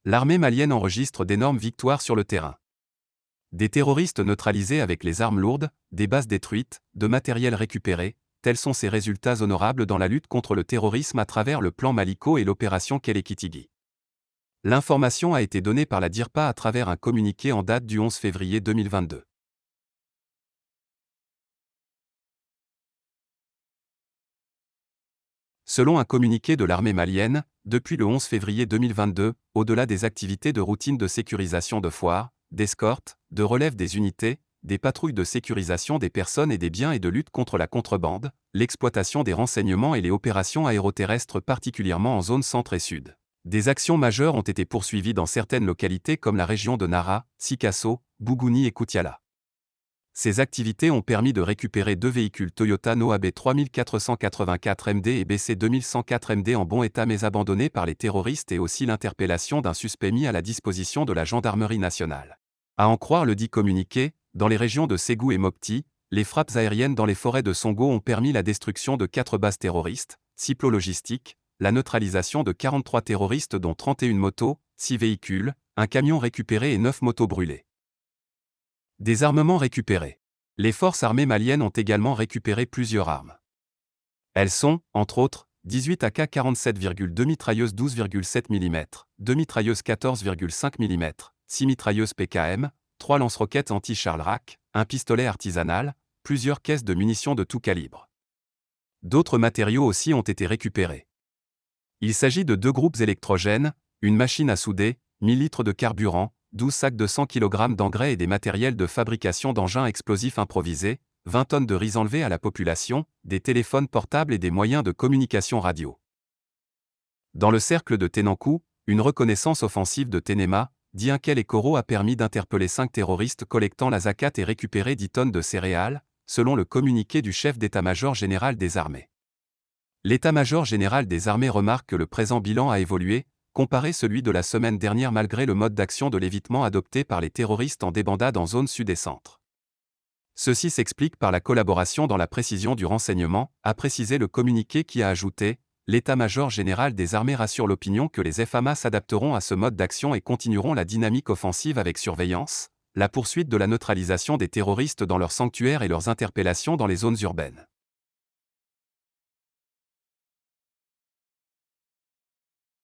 L'armée malienne enregistre d'énormes victoires sur le terrain. Des terroristes neutralisés avec les armes lourdes, des bases détruites, de matériel récupéré, tels sont ces résultats honorables dans la lutte contre le terrorisme à travers le plan Maliko et l'opération Kelekitigi. L'information a été donnée par la DIRPA à travers un communiqué en date du 11 février 2022. Selon un communiqué de l'armée malienne, depuis le 11 février 2022, au-delà des activités de routine de sécurisation de foires, d'escorte, de relève des unités, des patrouilles de sécurisation des personnes et des biens et de lutte contre la contrebande, l'exploitation des renseignements et les opérations aéroterrestres particulièrement en zone centre et sud. Des actions majeures ont été poursuivies dans certaines localités comme la région de Nara, Sikasso, Bougouni et Koutiala. Ces activités ont permis de récupérer 2 véhicules Toyota Noah B3484 MD et BC 2104 MD en bon état mais abandonnés par les terroristes et aussi l'interpellation d'un suspect mis à la disposition de la gendarmerie nationale. À en croire le dit communiqué, dans les régions de Ségou et Mopti, les frappes aériennes dans les forêts de Songo ont permis la destruction de 4 bases terroristes, 6 plots logistiques, la neutralisation de 43 terroristes dont 31 motos, 6 véhicules, un camion récupéré et 9 motos brûlées. Des armements récupérés. Les forces armées maliennes ont également récupéré plusieurs armes. Elles sont, entre autres, 18 AK-47,2 mitrailleuses 12,7 mm, 2 mitrailleuses 14,5 mm, 6 mitrailleuses PKM, 3 lance-roquettes anti-Charles-Rack, un pistolet artisanal, plusieurs caisses de munitions de tout calibre. D'autres matériaux aussi ont été récupérés. Il s'agit de 2 groupes électrogènes, une machine à souder, 1000 litres de carburant, 12 sacs de 100 kg d'engrais et des matériels de fabrication d'engins explosifs improvisés, 20 tonnes de riz enlevés à la population, des téléphones portables et des moyens de communication radio. Dans le cercle de Tenankou, une reconnaissance offensive de Tenema, Dienkel et Koro a permis d'interpeller 5 terroristes collectant la zakat et récupérer 10 tonnes de céréales, selon le communiqué du chef d'état-major général des armées. L'état-major général des armées remarque que le présent bilan a évolué, comparé celui de la semaine dernière malgré le mode d'action de l'évitement adopté par les terroristes en débandade en zone sud et centre. Ceci s'explique par la collaboration dans la précision du renseignement, a précisé le communiqué qui a ajouté « L'état-major général des armées rassure l'opinion que les FAMA s'adapteront à ce mode d'action et continueront la dynamique offensive avec surveillance, la poursuite de la neutralisation des terroristes dans leurs sanctuaires et leurs interpellations dans les zones urbaines. »